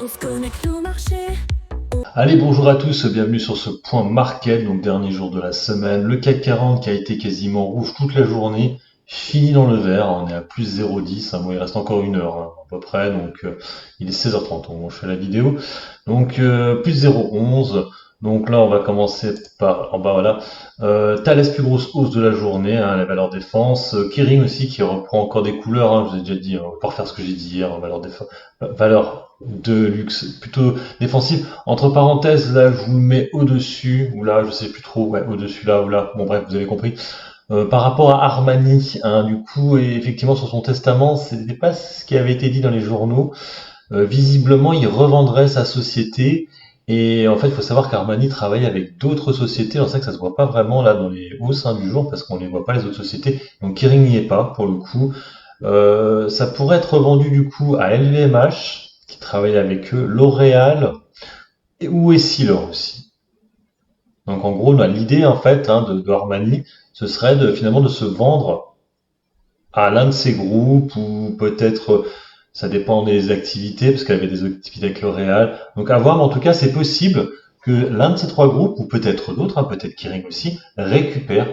On se connecte au marché. Allez, bonjour à tous, bienvenue sur ce point market, donc dernier jour de la semaine. Le CAC 40 qui a été quasiment rouge toute la journée, fini dans le vert, on est à plus 0,10, bon, il reste encore une heure à peu près, donc il est 16h30 au moment où je fais la vidéo. Donc plus 0,11, donc là on va commencer par, en bas voilà, Thales plus grosse hausse de la journée, la valeur défense, Kering aussi qui reprend encore des couleurs, je vous ai déjà dit, on va pas refaire ce que j'ai dit hier, valeur de luxe plutôt défensive. Entre parenthèses, là, je vous le mets au-dessus, ou là, je sais plus trop, ouais, au-dessus, là, ou là, bon, bref, vous avez compris. Par rapport à Armani, du coup, et effectivement, sur son testament, c'était pas ce qui avait été dit dans les journaux. Visiblement, il revendrait sa société, et en fait, il faut savoir qu'Armani travaille avec d'autres sociétés, c'est ça que ça se voit pas vraiment là dans les hausses du jour, parce qu'on les voit pas les autres sociétés, donc Kering n'y est pas, pour le coup. Ça pourrait être vendu du coup à LVMH, qui travaille avec eux, L'Oréal, ou Essilor aussi. Donc en gros, l'idée en fait de Armani, ce serait finalement de se vendre à l'un de ces groupes, ou peut-être, ça dépend des activités, parce qu'elle avait des activités avec L'Oréal. Donc à voir, mais en tout cas, c'est possible que l'un de ces trois groupes, ou peut-être d'autres, peut-être Kering aussi, récupère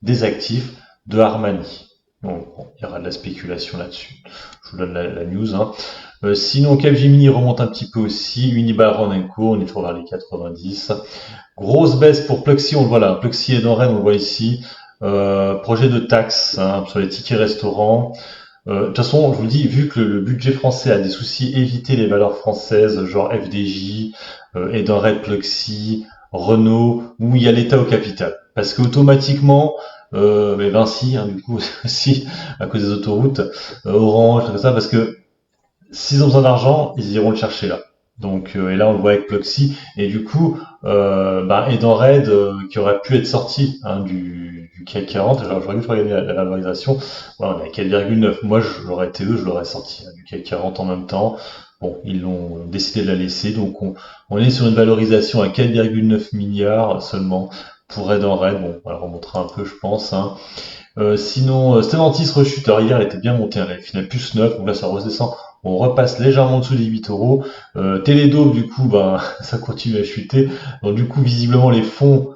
des actifs de Armani. Donc bon, il y aura de la spéculation là-dessus. Je vous donne la news. Sinon, Capgemini remonte un petit peu aussi. Unibail Co, on est toujours vers les 90. Grosse baisse pour Pluxee, on le voit là. Pluxee et Denred, on le voit ici. Projet de taxe sur les tickets restaurants. De toute façon, je vous le dis, vu que le budget français a des soucis, éviter les valeurs françaises, genre FDJ, Edenred, Pluxee, Renault, où il y a l'État au capital. Parce qu'automatiquement, mais Vinci, du coup, aussi, à cause des autoroutes, Orange, tout ça, parce que s'ils ont besoin d'argent, ils iront le chercher là. Donc, et là, on le voit avec Pluxee. Et du coup, Edenred, qui aurait pu être sorti du CAC 40, j'aurais dû regarder la valorisation. Voilà, on est à 4,9. Moi, j'aurais été eux, je l'aurais sorti du CAC 40 en même temps. Bon, ils l'ont décidé de la laisser. Donc, on est sur une valorisation à 4,9 milliards seulement pour Edenred. Bon, elle remontera un peu, je pense. Sinon, Stellantis rechute. Alors hier, elle était bien montée, elle finit à plus 9, donc là ça redescend. On repasse légèrement en dessous des 8 euros. Télédôme, du coup, ça continue à chuter. Donc du coup, visiblement, les fonds,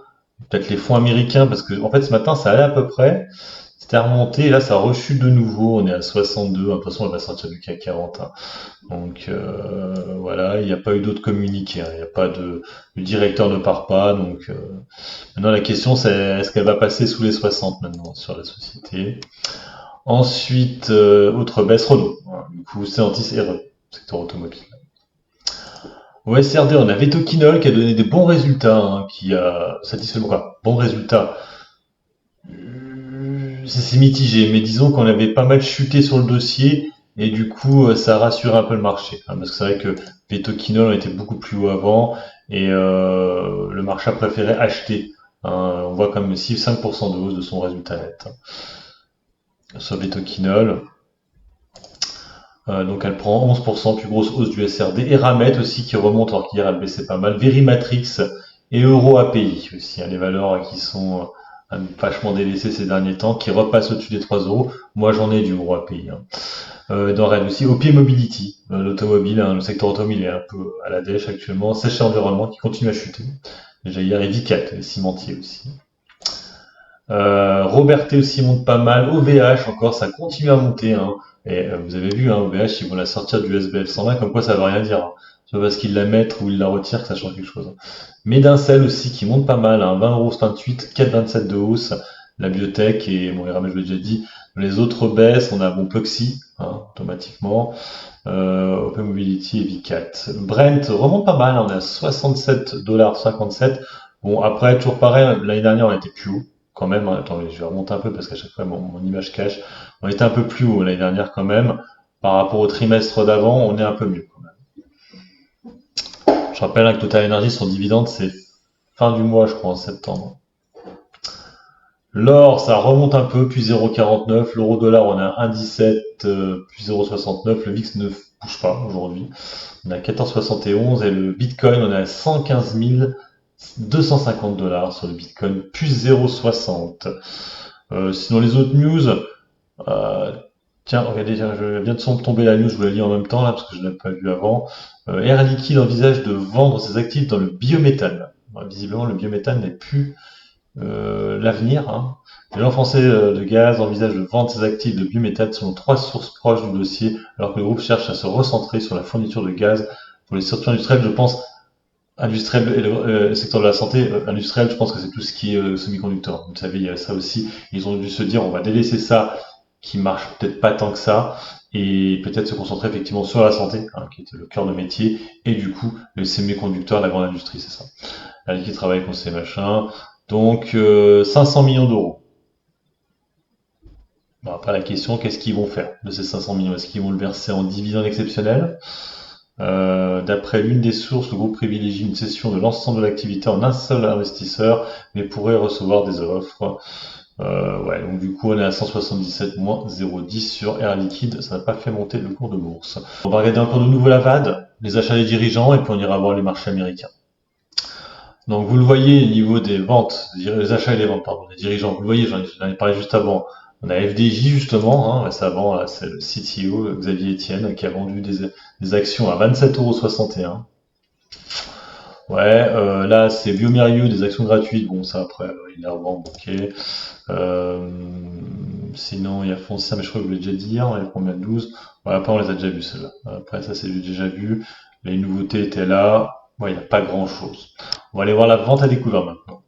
peut-être les fonds américains, parce que en fait ce matin ça allait à peu près, c'était remonté, et là ça rechute de nouveau, on est à 62, de toute façon elle va sortir du CAC 40. Donc voilà, il n'y a pas eu d'autres communiqués, il n'y a pas le directeur ne part pas, donc maintenant la question c'est est-ce qu'elle va passer sous les 60 maintenant sur la société. Ensuite, autre baisse, Renault. Voilà, du coup, Stellantis et Renault, secteur automobile. Au SRD, on a Vetoquinol qui a donné des bons résultats, qui a satisfait quoi, bons résultats. C'est mitigé, mais disons qu'on avait pas mal chuté sur le dossier et du coup, ça a rassuré un peu le marché. Parce que c'est vrai que Vetoquinol était beaucoup plus haut avant et le marché a préféré acheter. On voit comme si 5% de hausse de son résultat net sur Vetoquinol. Donc elle prend 11%, plus grosse hausse du SRD. Et Ramet aussi qui remonte alors qu'hier elle baissait pas mal. Verimatrix et Euro API aussi, les valeurs qui sont vachement délaissées ces derniers temps, qui repassent au-dessus des 3 euros. Moi j'en ai du Euro API. Dans Red aussi, OP Mobility, l'automobile, le secteur automobile est un peu à la dèche actuellement. Sèche Environnement qui continue à chuter. Déjà hier, et Vicat, les cimentiers aussi. Robertet aussi monte pas mal. OVH encore, ça continue à monter. Et vous avez vu, OVH, ils vont la sortir du SBF 120, comme quoi ça veut rien dire. C'est pas parce qu'ils la mettent ou ils la retirent que ça change quelque chose. Medincell aussi qui monte pas mal, 20,28 €, 4,27 de hausse. La biotech et bon, je l'ai déjà dit. Les autres baisses, on a Pluxee, automatiquement. Open Mobility et Vicat. Brent remonte pas mal, on est à 67,57 $. Bon, après, toujours pareil, l'année dernière, on était plus haut quand même. Attendez, je vais remonter un peu parce qu'à chaque fois, mon image cache. On était un peu plus haut l'année dernière quand même. Par rapport au trimestre d'avant, on est un peu mieux quand même. Je rappelle que Total Energy, son dividende, c'est fin du mois, je crois, en septembre. L'or, ça remonte un peu, puis 0,49. L'euro dollar, on est à 1,17, puis 0,69. Le VIX ne bouge pas aujourd'hui. On est à 14,71 et le Bitcoin, on est à 115 250 $ sur le Bitcoin, plus 0,60. Sinon les autres news, Tiens, regardez, tiens, je viens de tomber la news, je vous la lis en même temps là, parce que je ne l'avais pas vu avant. Air Liquide envisage de vendre ses actifs dans le biométhane. Bon, visiblement, le biométhane n'est plus l'avenir, hein. L'Agence français de gaz envisage de vendre ses actifs de biométhane selon trois sources proches du dossier, alors que le groupe cherche à se recentrer sur la fourniture de gaz pour les secteurs industriels. Je pense industriel et le secteur de la santé industriel, je pense que c'est tout ce qui est semi-conducteur. Vous savez, il y a ça aussi. Ils ont dû se dire, on va délaisser ça, qui marche peut-être pas tant que ça, et peut-être se concentrer effectivement sur la santé, hein, qui était le cœur de métier, et du coup, le semi-conducteur, la grande industrie, c'est ça. La qui travaille contre ces machins. Donc, 500 millions d'euros. Bon, après, la question, qu'est-ce qu'ils vont faire de ces 500 millions? Est-ce qu'ils vont le verser en dividendes exceptionnels? D'après l'une des sources, le groupe privilégie une cession de l'ensemble de l'activité en un seul investisseur, mais pourrait recevoir des offres. Ouais, donc du coup, on est à 177 moins 0,10 sur Air Liquide. Ça n'a pas fait monter le cours de bourse. On va regarder encore de nouveau la VAD, les achats des dirigeants, et puis on ira voir les marchés américains. Donc vous le voyez au niveau des ventes, les achats et les ventes, pardon, des dirigeants, vous le voyez, j'en ai parlé juste avant. On a FDJ justement, hein, récemment, là, c'est le CTO, Xavier Etienne, qui a vendu des actions à 27,61 €. Ouais, là c'est Biomérieux, des actions gratuites, bon ça après, il a revend, ok. Euh, Sinon il y a Foncia, mais je crois que je l'ai déjà dit hier, il y a combien de 12. Ouais, après on les a déjà vus ceux-là. Après ça c'est déjà vu, les nouveautés étaient là, ouais, il n'y a pas grand-chose. On va aller voir la vente à découvert maintenant.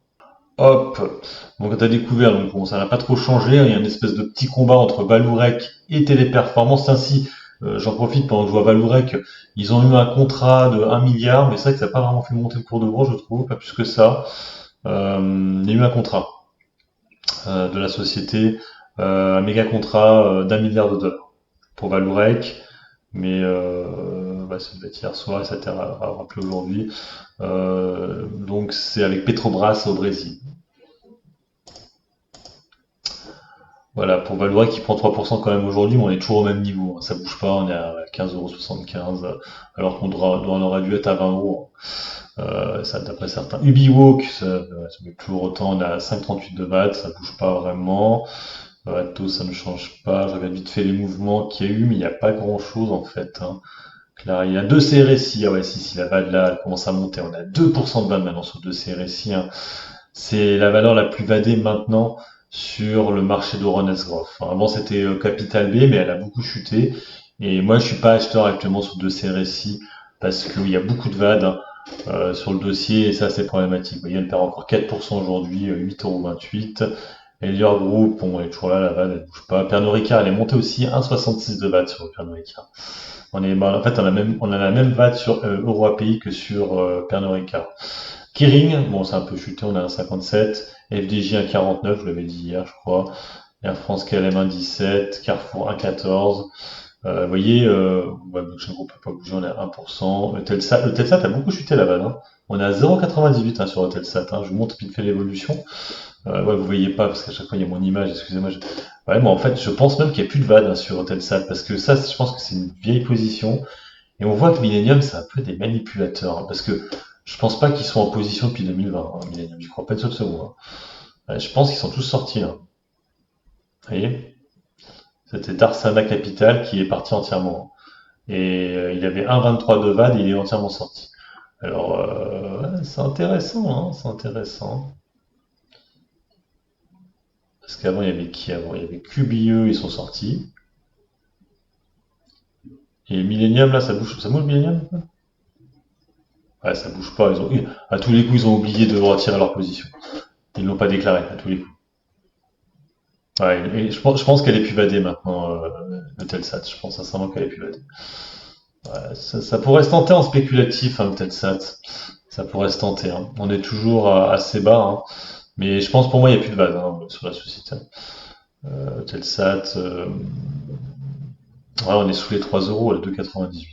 Hop, donc quand à découvert, donc bon, ça n'a pas trop changé, hein. Il y a une espèce de petit combat entre Valourec et Téléperformance. Ainsi, j'en profite pendant que je vois Valourec, ils ont eu un contrat de 1 milliard, mais c'est vrai que ça n'a pas vraiment fait monter le cours de bourse, je trouve, pas plus que ça. Il y a eu un contrat de la société, un méga contrat d'1 milliard de dollars pour Valourec, mais bah, ça devait être hier soir et ça a été rappelé aujourd'hui. Donc c'est avec Petrobras au Brésil. Voilà, pour Valourec qui prend 3% quand même aujourd'hui, mais on est toujours au même niveau, hein. Ça bouge pas, on est à 15,75 €, alors qu'on on aurait dû être à 20 €. Ça d'après certains. Ubiwalk, ça met toujours autant, on est à 5,38 de VAT, ça bouge pas vraiment. Atto, ça ne change pas. Je regarde vite fait les mouvements qu'il y a eu, mais il n'y a pas grand chose en fait, hein. Là, il y a 2 CRSI, ah ouais, si, la VAD là, elle commence à monter. On a 2% de VAD maintenant sur 2 CRSI, hein. C'est la valeur la plus vadée maintenant sur le marché d'Euronext Growth. Enfin, avant, c'était Capital B, mais elle a beaucoup chuté. Et moi, je suis pas acheteur actuellement sur 2 CRSI parce qu'il y a beaucoup de VAD, hein, sur le dossier et ça, c'est problématique. Vous voyez, elle perd encore 4% aujourd'hui, 8,28 €. Elior Group, bon, elle est toujours là, la VAD, elle bouge pas. Pernod Ricard, elle est montée aussi 1,66 de VAD sur le Pernod Ricard. En fait, on a la même VAD sur EuroAPI que sur Pernod Ricard. Kering, bon, c'est un peu chuté, on a un 57. FDJ 1,49, je l'avais dit hier, je crois. Air France KLM 1,17. Carrefour 1,14. Vous voyez, ouais, Blockchain Group n'a pas bougé, on est à 1%. Le Telsat a beaucoup chuté là-bas, hein. On est à 0,98 hein, sur le Telsat, hein. Je vous montre vite fait l'évolution. Ouais, vous voyez pas parce qu'à chaque fois il y a mon image, excusez-moi. Ouais, moi en fait, je pense même qu'il n'y a plus de VAD hein, sur Telsat parce que ça, je pense que c'est une vieille position. Et on voit que Millennium, c'est un peu des manipulateurs, hein, parce que je pense pas qu'ils soient en position depuis 2020, hein, Millennium. Je crois pas une seule seconde, hein. Ouais, je pense qu'ils sont tous sortis là. Vous voyez? C'était Darsana Capital qui est parti entièrement, hein. Et il avait 1,23 de VAD et il est entièrement sorti. Alors, ouais, c'est intéressant, hein, c'est intéressant. Parce qu'avant, il y avait qui avant? Il y avait QBE, ils sont sortis. Et Millennium, là, ça bouge Millennium? Ouais, ça bouge pas. À tous les coups, ils ont oublié de retirer leur position. Ils l'ont pas déclaré, à tous les coups. Ouais, et je pense qu'elle est plus vadée maintenant, le Telsat. Je pense sincèrement qu'elle est plus vadée. Ouais, ça pourrait se tenter en spéculatif, hein, le Telsat. Ça pourrait se tenter, hein. On est toujours assez bas, hein. Mais je pense pour moi, il n'y a plus de vase hein, sur la société. Telsat, ouais, on est sous les 3 euros à 2,98.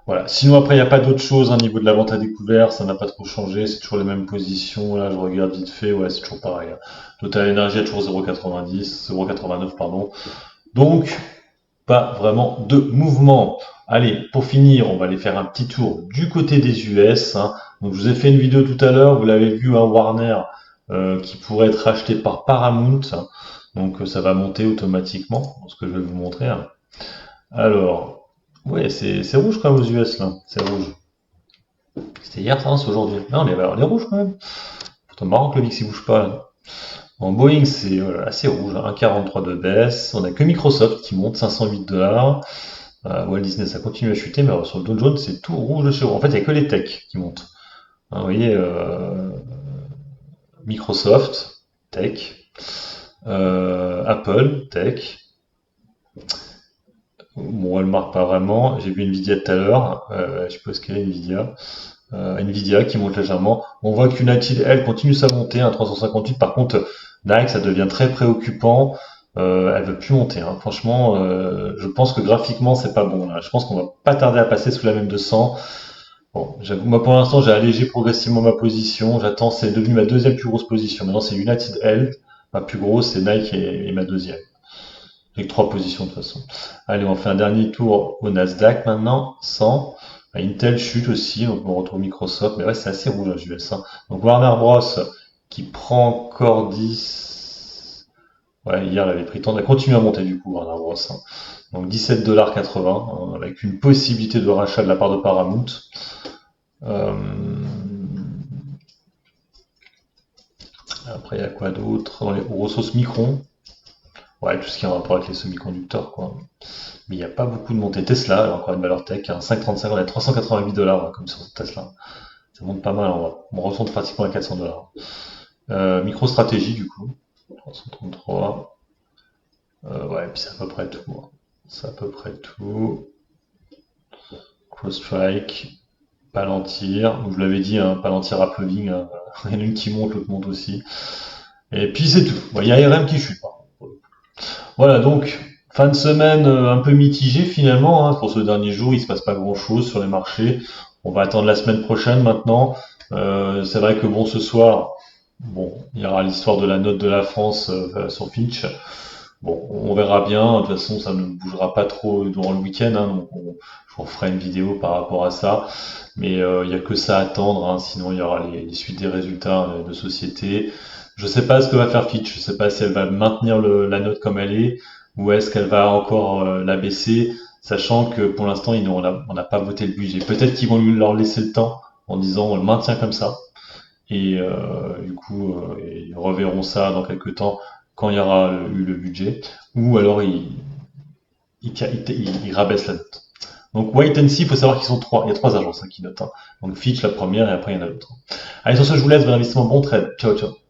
Voilà. Sinon, après, il n'y a pas d'autre chose au niveau de la vente à découvert. Ça n'a pas trop changé. C'est toujours les mêmes positions. Là, je regarde vite fait. Ouais, c'est toujours pareil, hein. Total Energy a toujours 0,90, 0,89, pardon. Donc, pas vraiment de mouvement. Allez, pour finir, on va aller faire un petit tour du côté des US, hein. Donc, je vous ai fait une vidéo tout à l'heure. Vous l'avez vu, hein, Warner, qui pourrait être racheté par Paramount. Donc ça va monter automatiquement, ce que je vais vous montrer, hein. Alors, ouais, c'est rouge quand même aux US là, c'est rouge. C'était hier ça, hein, c'est aujourd'hui. Non, on est rouge quand même. Pourtant marrant que le VIX il bouge pas là. En Boeing, c'est assez rouge, hein, 1,43 de baisse. On a que Microsoft qui monte 508 $. Walt Disney, ça continue à chuter, mais alors, sur le Dow Jones, c'est tout rouge de chez rouge. En fait, il n'y a que les techs qui montent. Hein, vous voyez, Microsoft, tech, Apple, tech. Bon, Walmart, pas vraiment. J'ai vu Nvidia tout à l'heure. Je suppose qu'elle est Nvidia. Nvidia qui monte légèrement. On voit qu'United, elle, continue sa montée, à 358. Par contre, Nike, ça devient très préoccupant. Elle veut plus monter, hein. Franchement, je pense que graphiquement, c'est pas bon, là. Je pense qu'on va pas tarder à passer sous la même 200. Bon, j'avoue, moi, pour l'instant, j'ai allégé progressivement ma position. J'attends, c'est devenu ma deuxième plus grosse position. Maintenant, c'est United Health. Ma plus grosse, c'est Nike et ma deuxième. J'ai que trois positions de toute façon. Allez, on fait un dernier tour au Nasdaq maintenant. 100. Intel chute aussi, donc on retrouve Microsoft. Mais ouais, c'est assez rouge, hein, US, hein. Donc Warner Bros. Qui prend encore 10. Ouais, hier, elle avait pris tant. Elle continue à monter du coup, Warner Bros. Hein. Donc 17,80 $, hein, avec une possibilité de rachat de la part de Paramount. Euh, Après, il y a quoi d'autre? Dans les ressources Micron. Ouais, tout ce qui est en rapport avec les semi-conducteurs, quoi. Mais il n'y a pas beaucoup de montée. Tesla, alors encore une valeur tech, hein, 5,35, on est à 388 $, hein, comme sur Tesla. Ça monte pas mal, on retourne pratiquement à 400 $. MicroStratégie, du coup, 333. Ouais, puis c'est à peu près tout, hein. C'est à peu près tout. CrowdStrike, Palantir, donc je vous l'avais dit, hein, Palantir Appleving, hein, il y en a une qui monte, l'autre monte aussi. Et puis c'est tout. Bon, il y a ARM qui chute, par contre. Voilà, donc, fin de semaine un peu mitigée finalement, hein, pour ce dernier jour, il se passe pas grand-chose sur les marchés. On va attendre la semaine prochaine maintenant. C'est vrai que bon, ce soir, bon, il y aura l'histoire de la note de la France sur Fitch. Bon, on verra bien. De toute façon, ça ne bougera pas trop durant le week-end, hein, donc je vous ferai une vidéo par rapport à ça. Mais il n'y a que ça à attendre, hein, sinon il y aura les suites des résultats de société. Je sais pas ce que va faire Fitch. Je sais pas si elle va maintenir la note comme elle est ou est-ce qu'elle va encore la baisser, sachant que pour l'instant on n'a pas voté le budget. Peut-être qu'ils vont leur laisser le temps en disant on le maintient comme ça et du coup ils reverront ça dans quelques temps quand il y aura eu le budget ou alors ils rabaissent la note. Donc Wait and See, il faut savoir qu'ils sont trois. Il y a trois agences, hein, qui notent, hein. Donc Fitch la première et après il y en a d'autres. Allez, sur ce, je vous laisse. Bon investissement, bon trade. Ciao, ciao.